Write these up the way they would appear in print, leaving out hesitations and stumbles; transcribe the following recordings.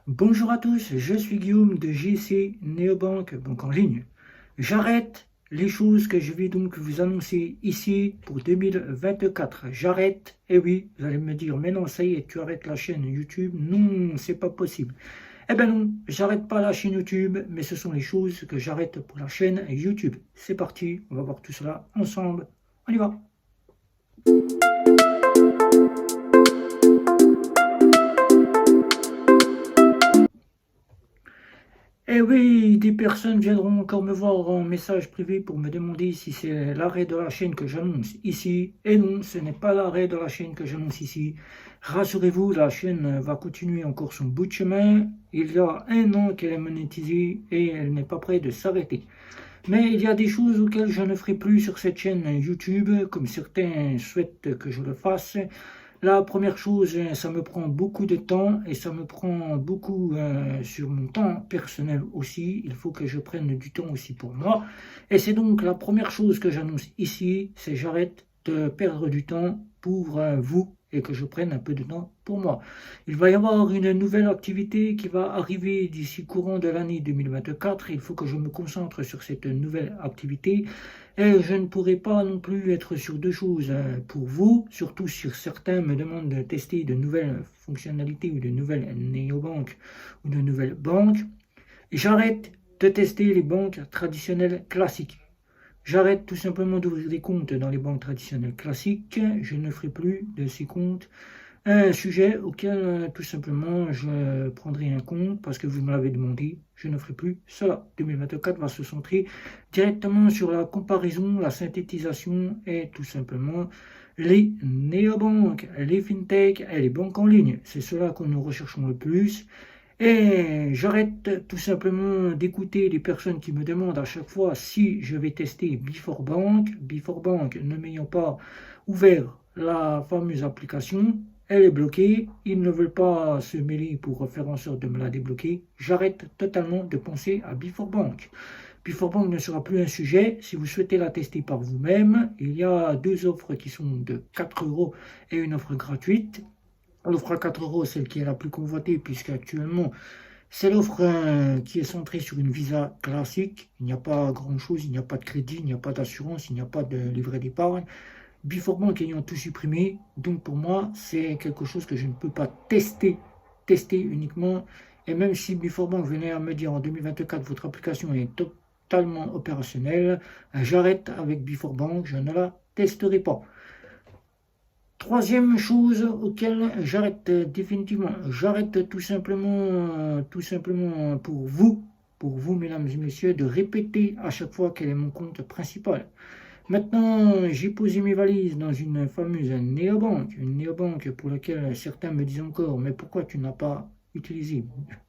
Bonjour à tous, je suis Guillaume de JC Néobank, banque en ligne. J'arrête les choses que je vais donc vous annoncer ici pour 2024. J'arrête, et oui, vous allez me dire, mais non, ça y est, tu arrêtes la chaîne YouTube. Non, c'est pas possible. Eh ben non, j'arrête pas la chaîne YouTube, mais ce sont les choses que j'arrête pour la chaîne YouTube. C'est parti, on va voir tout cela ensemble. On y va. Eh oui, des personnes viendront encore me voir en message privé pour me demander si c'est l'arrêt de la chaîne que j'annonce ici. Et non, ce n'est pas l'arrêt de la chaîne que j'annonce ici. Rassurez-vous, la chaîne va continuer encore son bout de chemin. Il y a 1 an qu'elle est monétisée et elle n'est pas prête de s'arrêter. Mais il y a des choses auxquelles je ne ferai plus sur cette chaîne YouTube, comme certains souhaitent que je le fasse. La première chose, ça me prend beaucoup de temps et ça me prend beaucoup sur mon temps personnel aussi. Il faut que je prenne du temps aussi pour moi. Et c'est donc la première chose que j'annonce ici, c'est j'arrête de perdre du temps pour vous et que je prenne un peu de temps pour moi. Il va y avoir une nouvelle activité qui va arriver d'ici courant de l'année 2024. Il faut que je me concentre sur cette nouvelle activité. Et je ne pourrai pas non plus être sur deux choses pour vous, surtout si certains me demandent de tester de nouvelles fonctionnalités ou de nouvelles néobanques ou de nouvelles banques. J'arrête de tester les banques traditionnelles classiques. J'arrête tout simplement d'ouvrir des comptes dans les banques traditionnelles classiques. Je ne ferai plus de ces comptes un sujet auquel tout simplement je prendrai un compte parce que vous me l'avez demandé. Je ne ferai plus cela. 2024 va se centrer directement sur la comparaison, la synthétisation et tout simplement les néobanques, les fintechs et les banques en ligne. C'est cela que nous recherchons le plus. Et j'arrête tout simplement d'écouter les personnes qui me demandent à chaque fois si je vais tester Before Bank. Before Bank ne m'ayant pas ouvert la fameuse application, elle est bloquée. Ils ne veulent pas se mêler pour faire en sorte de me la débloquer. J'arrête totalement de penser à Before Bank. Before Bank ne sera plus un sujet. Si vous souhaitez la tester par vous-même, il y a deux offres qui sont de 4 euros et une offre gratuite. L'offre à 4 euros, celle qui est la plus convoitée, puisque actuellement, c'est l'offre qui est centrée sur une visa classique. Il n'y a pas grand-chose, il n'y a pas de crédit, il n'y a pas d'assurance, il n'y a pas de livret d'épargne. Before Bank ayant tout supprimé, donc pour moi, c'est quelque chose que je ne peux pas tester uniquement. Et même si Before Bank venait à me dire en 2024, votre application est totalement opérationnelle, j'arrête avec Before Bank, je ne la testerai pas. Troisième chose auquel j'arrête définitivement, j'arrête tout simplement pour vous, mesdames et messieurs, de répéter à chaque fois quel est mon compte principal. Maintenant, j'ai posé mes valises dans une fameuse néobanque, une néobanque pour laquelle certains me disent encore, mais pourquoi tu n'as pas utilisé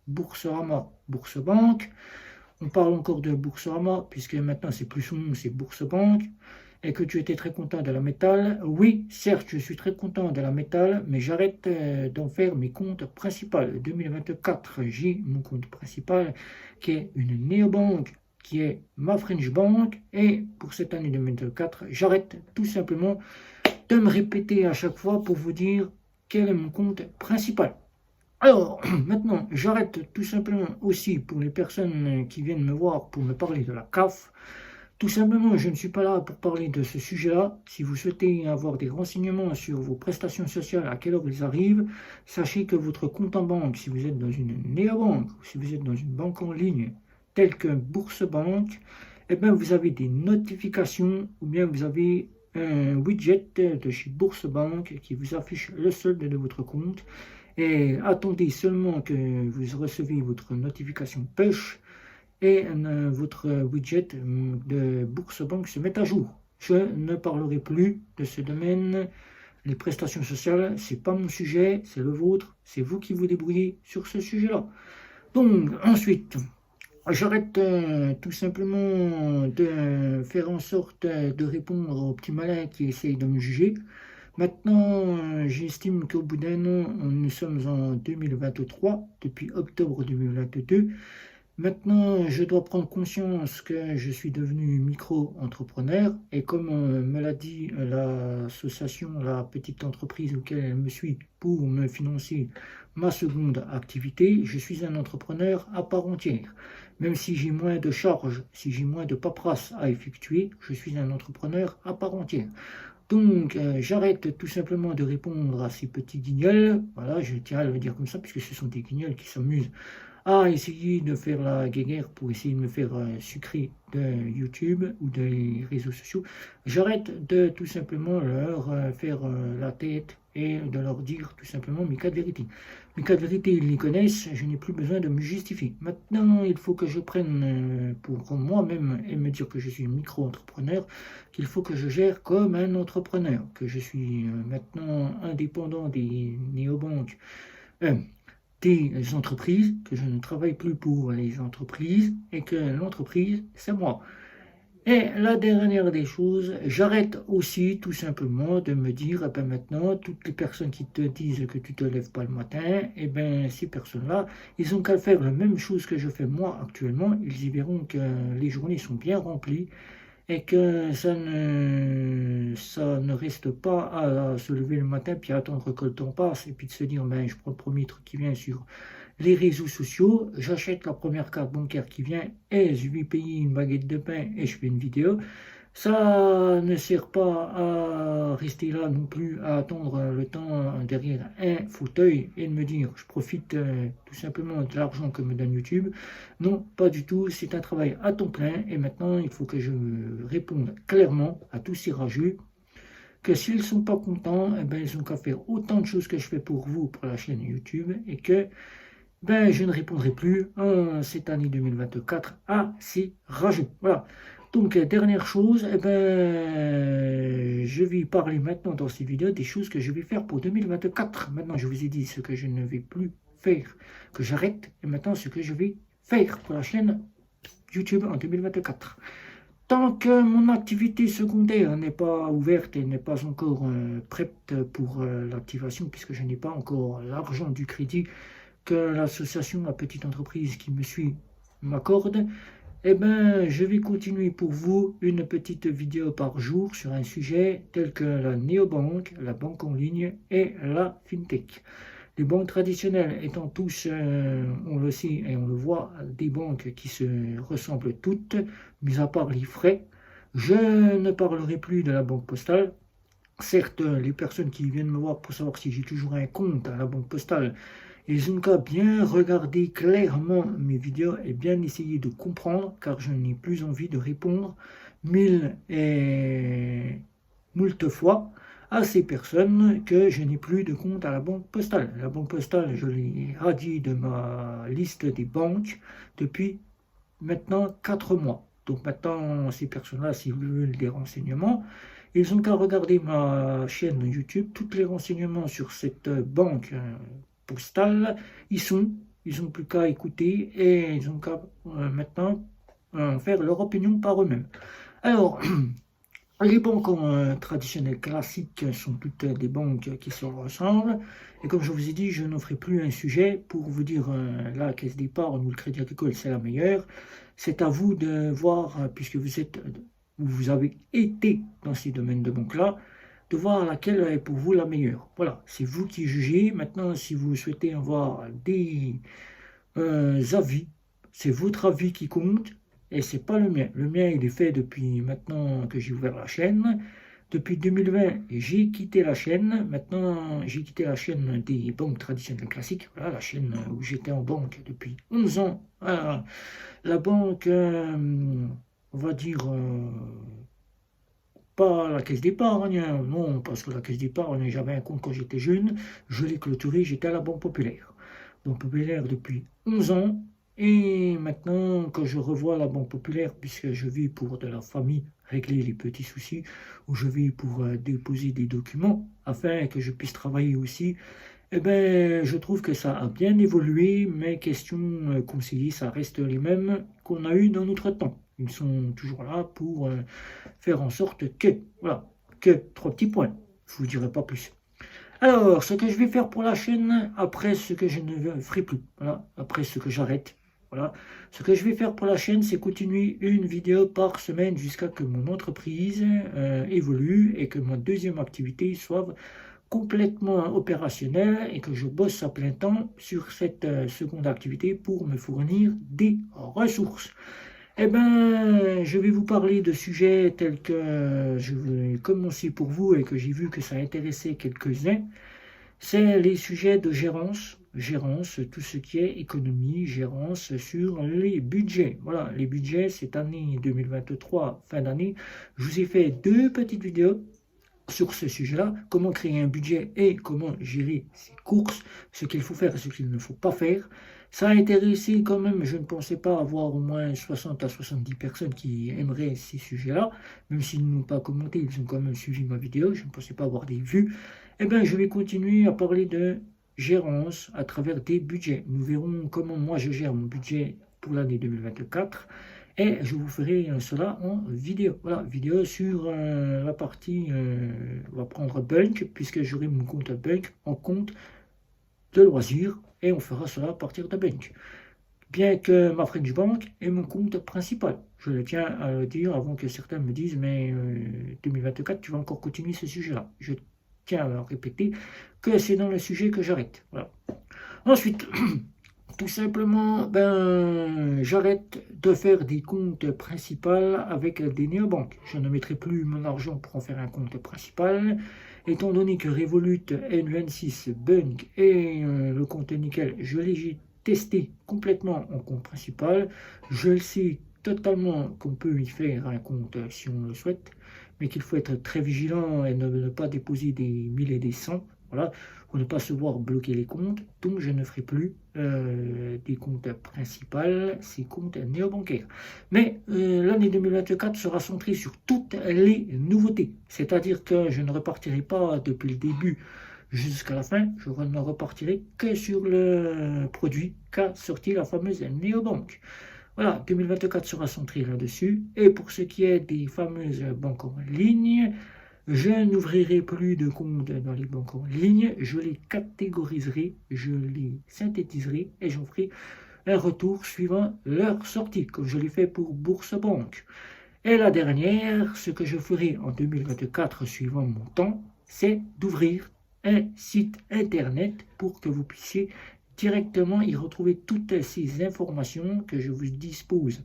Boursorama, Boursebank? On parle encore de Boursorama, puisque maintenant c'est plus son nom, c'est Boursebank, et que tu étais très content de la métal. Oui, certes, je suis très content de la métal, mais j'arrête d'en faire mes comptes principaux. 2024, j'ai mon compte principal, qui est une néobanque, qui est ma French Bank, et pour cette année 2024, j'arrête tout simplement de me répéter à chaque fois pour vous dire quel est mon compte principal. Alors, maintenant, j'arrête tout simplement aussi pour les personnes qui viennent me voir pour me parler de la CAF. Tout simplement, je ne suis pas là pour parler de ce sujet-là. Si vous souhaitez avoir des renseignements sur vos prestations sociales, à quelle heure ils arrivent, sachez que votre compte en banque, si vous êtes dans une néobanque ou si vous êtes dans une banque en ligne telle que Boursebank, eh bien, vous avez des notifications ou bien vous avez un widget de chez Boursebank qui vous affiche le solde de votre compte. Et attendez seulement que vous recevez votre notification push et votre widget de Boursebank se met à jour. Je ne parlerai plus de ce domaine. Les prestations sociales, c'est pas mon sujet, c'est le vôtre. C'est vous qui vous débrouillez sur ce sujet-là. Donc, ensuite, j'arrête tout simplement de faire en sorte de répondre aux petits malins qui essayent de me juger. Maintenant, j'estime qu'au bout d'un an, nous sommes en 2023, depuis octobre 2022. Maintenant, je dois prendre conscience que je suis devenu micro-entrepreneur et comme me l'a dit l'association, la petite entreprise auquel elle me suit pour me financer ma seconde activité, je suis un entrepreneur à part entière. Même si j'ai moins de charges, si j'ai moins de paperasse à effectuer, je suis un entrepreneur à part entière. Donc, j'arrête tout simplement de répondre à ces petits guignols. Voilà, je tiens à le dire comme ça, puisque ce sont des guignols qui s'amusent à essayer de faire la guéguerre pour essayer de me faire sucrer de YouTube ou des réseaux sociaux. J'arrête de tout simplement leur faire la tête et de leur dire tout simplement mes cas de vérité. Mes cas de vérité, ils les connaissent, je n'ai plus besoin de me justifier. Maintenant, il faut que je prenne pour moi-même et me dire que je suis micro-entrepreneur, qu'il faut que je gère comme un entrepreneur, que je suis maintenant indépendant des néobanques. Des entreprises, que je ne travaille plus pour les entreprises et que l'entreprise, c'est moi. Et la dernière des choses, j'arrête aussi tout simplement de me dire, eh ben maintenant, toutes les personnes qui te disent que tu te lèves pas le matin, eh ben ces personnes-là, ils ont qu'à faire la même chose que je fais moi actuellement, ils y verront que les journées sont bien remplies et que ça ne reste pas à se lever le matin puis attendre que le temps passe et puis de se dire ben, je prends le premier truc qui vient sur les réseaux sociaux, j'achète la première carte bancaire qui vient et je lui paye une baguette de pain et je fais une vidéo. Ça ne sert pas à rester là non plus, à attendre le temps derrière un fauteuil et de me dire je profite tout simplement de l'argent que me donne YouTube. Non, pas du tout, c'est un travail à temps plein et maintenant il faut que je réponde clairement à tous ces rageux que s'ils ne sont pas contents, eh ben, ils ont qu'à faire autant de choses que je fais pour vous, pour la chaîne YouTube et que ben, je ne répondrai plus en cette année 2024 à ces rageux. Voilà. Donc, dernière chose, eh ben, je vais parler maintenant dans cette vidéo des choses que je vais faire pour 2024. Maintenant, je vous ai dit ce que je ne vais plus faire, que j'arrête, et maintenant ce que je vais faire pour la chaîne YouTube en 2024. Tant que mon activité secondaire n'est pas ouverte et n'est pas encore prête pour l'activation, puisque je n'ai pas encore l'argent du crédit que l'association, la petite entreprise qui me suit m'accorde, eh ben, je vais continuer pour vous une petite vidéo par jour sur un sujet tel que la néobanque, la banque en ligne et la fintech. Les banques traditionnelles étant tous, on le sait et on le voit, des banques qui se ressemblent toutes, mis à part les frais. Je ne parlerai plus de la banque postale. Certes, les personnes qui viennent me voir pour savoir si j'ai toujours un compte à la banque postale, ils ont qu'à bien regarder clairement mes vidéos et bien essayer de comprendre, car je n'ai plus envie de répondre mille et moult fois à ces personnes que je n'ai plus de compte à la banque postale. La banque postale, je l'ai radiée de ma liste des banques depuis maintenant 4 mois. Donc maintenant, ces personnes-là, s'ils veulent des renseignements, ils ont qu'à regarder ma chaîne YouTube. Tous les renseignements sur cette banque postale, ils n'ont plus qu'à écouter et ils ont qu'à maintenant faire leur opinion par eux-mêmes. Alors, les banques traditionnelles classiques sont toutes des banques qui se ressemblent. Et comme je vous ai dit, je n'en ferai plus un sujet pour vous dire la caisse d'épargne ou le crédit agricole, c'est la meilleure. C'est à vous de voir, puisque vous avez été dans ces domaines de banque-là, de voir laquelle est pour vous la meilleure. Voilà, c'est vous qui jugez. Maintenant, si vous souhaitez avoir des avis, c'est votre avis qui compte et c'est pas le mien. Le mien, il est fait depuis maintenant que j'ai ouvert la chaîne. Depuis 2020, j'ai quitté la chaîne. Maintenant, j'ai quitté la chaîne des banques traditionnelles classiques. Voilà, la chaîne où j'étais en banque depuis 11 ans. Voilà. La banque, on va dire... pas la caisse d'épargne, non, parce que la caisse d'épargne, j'avais un compte quand j'étais jeune, je l'ai clôturé, j'étais à la Banque Populaire. Banque Populaire depuis 11 ans, et maintenant, quand je revois la Banque Populaire, puisque je vis pour de la famille, régler les petits soucis, ou je vis pour déposer des documents, afin que je puisse travailler aussi, eh ben, je trouve que ça a bien évolué, mes questions conseillées, ça reste les mêmes qu'on a eues dans notre temps. Ils sont toujours là pour faire en sorte que, voilà, que 3 petits points. Je vous dirai pas plus. Alors, ce que je vais faire pour la chaîne, après ce que je ne ferai plus, voilà, après ce que j'arrête, voilà, ce que je vais faire pour la chaîne, c'est continuer une vidéo par semaine jusqu'à que mon entreprise évolue et que ma deuxième activité soit complètement opérationnel et que je bosse à plein temps sur cette seconde activité pour me fournir des ressources. Eh bien, je vais vous parler de sujets tels que je vais commencer pour vous et que j'ai vu que ça intéressait quelques-uns. C'est les sujets de gérance, tout ce qui est économie, gérance sur les budgets. Voilà, les budgets, cette année 2023, fin d'année, je vous ai fait 2 petites vidéos sur ce sujet-là, comment créer un budget et comment gérer ses courses, ce qu'il faut faire et ce qu'il ne faut pas faire. Ça a intéressé quand même, je ne pensais pas avoir au moins 60 à 70 personnes qui aimeraient ces sujets-là, même s'ils n'ont pas commenté, ils ont quand même suivi ma vidéo, je ne pensais pas avoir des vues. Eh bien, je vais continuer à parler de gérance à travers des budgets. Nous verrons comment moi je gère mon budget pour l'année 2024 et je vous ferai cela en vidéo. Voilà, vidéo sur la partie, on va prendre Bunk, puisque j'aurai mon compte Bunk en compte de loisirs et on fera cela à partir de Bunk. Bien que ma French Bank est mon compte principal. Je le tiens à le dire avant que certains me disent mais 2024 tu vas encore continuer ce sujet-là. Je tiens à répéter que c'est dans le sujet que j'arrête. Voilà. Ensuite, tout simplement, j'arrête de faire des comptes principaux avec des néobanques. Je ne mettrai plus mon argent pour en faire un compte principal. Étant donné que Revolut, N26, Bunk et le compte Nickel, je l'ai testé complètement en compte principal. Je le sais totalement qu'on peut y faire un compte si on le souhaite, mais qu'il faut être très vigilant et ne pas déposer des 1000 et des 100. Voilà, pour ne pas se voir bloquer les comptes. Donc je ne ferai plus des comptes principaux, ces comptes néobancaires. Mais l'année 2024 sera centrée sur toutes les nouveautés. C'est-à-dire que je ne repartirai pas depuis le début jusqu'à la fin. Je ne repartirai que sur le produit qu'a sorti la fameuse néobanque. Voilà, 2024 sera centré là-dessus. Et pour ce qui est des fameuses banques en ligne, je n'ouvrirai plus de comptes dans les banques en ligne, je les catégoriserai, je les synthétiserai et j'en ferai un retour suivant leur sortie, comme je l'ai fait pour Bourse-Banque. Et la dernière, ce que je ferai en 2024 suivant mon temps, c'est d'ouvrir un site internet pour que vous puissiez directement y retrouver toutes ces informations que je vous dispose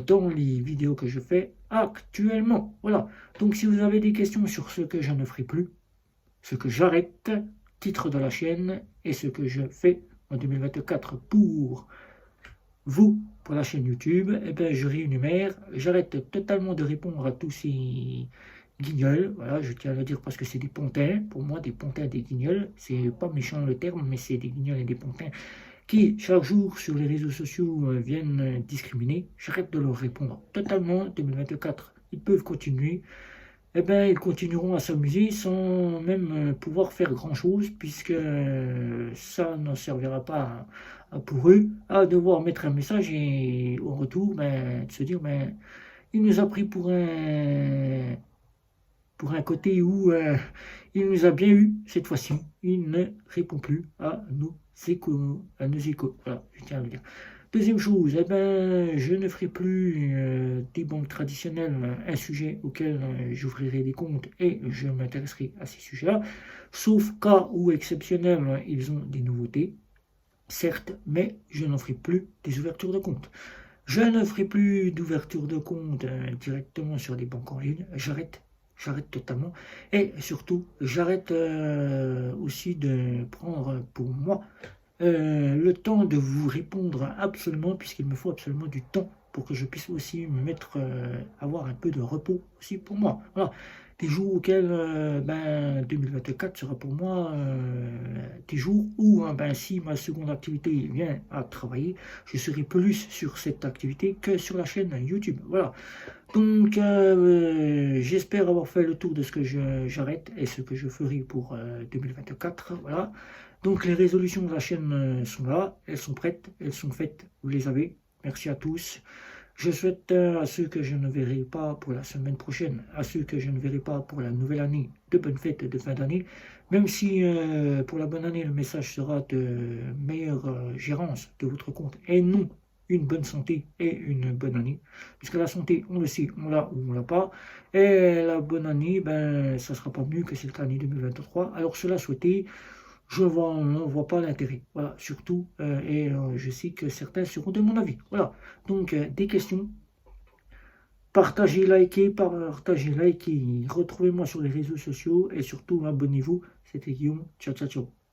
dans les vidéos que je fais actuellement. Voilà. Donc si vous avez des questions sur ce que je ne ferai plus, ce que j'arrête, titre de la chaîne, et ce que je fais en 2024 pour vous, pour la chaîne YouTube, eh bien, je réénumère. J'arrête totalement de répondre à tous ces guignols. Voilà, je tiens à le dire parce que c'est des pontins. Pour moi, des pontins, des guignols. C'est pas méchant le terme, mais c'est des guignols et des pontins qui, chaque jour, sur les réseaux sociaux, viennent discriminer. J'arrête de leur répondre totalement. 2024, ils peuvent continuer. Eh bien, ils continueront à s'amuser sans même pouvoir faire grand-chose, puisque ça ne servira pas pour eux à devoir mettre un message et au retour, de se dire, il nous a pris pour un côté où il nous a bien eu cette fois-ci. Il ne répond plus à nos échos. Voilà, je tiens à le dire. Deuxième chose, je ne ferai plus des banques traditionnelles un sujet auquel j'ouvrirai des comptes et je m'intéresserai à ces sujets-là, sauf cas où exceptionnels, ils ont des nouveautés, certes, mais je n'en ferai plus des ouvertures de comptes. Je ne ferai plus d'ouverture de compte directement sur des banques en ligne, j'arrête totalement. Et surtout, j'arrête aussi de prendre pour moi le temps de vous répondre absolument, puisqu'il me faut absolument du temps pour que je puisse aussi me mettre, avoir un peu de repos aussi pour moi. Voilà. Des jours auxquels 2024 sera pour moi des jours où si ma seconde activité vient à travailler, je serai plus sur cette activité que sur la chaîne YouTube. Voilà. Donc j'espère avoir fait le tour de ce que j'arrête et ce que je ferai pour 2024. Voilà. Donc les résolutions de la chaîne sont là, elles sont prêtes, elles sont faites, vous les avez. Merci à tous. Je souhaite à ceux que je ne verrai pas pour la semaine prochaine, à ceux que je ne verrai pas pour la nouvelle année, de bonnes fêtes de fin d'année, même si pour la bonne année, le message sera de meilleure gérance de votre compte et non une bonne santé et une bonne année. Puisque la santé, on le sait, on l'a ou on l'a pas. Et la bonne année, ben, ça sera pas mieux que cette année 2023. Alors, cela souhaité, je ne vois pas l'intérêt. Voilà, surtout, je sais que certains seront de mon avis. Voilà, donc des questions. Partagez, likez. Retrouvez-moi sur les réseaux sociaux et surtout abonnez-vous. C'était Guillaume. Ciao, ciao, ciao.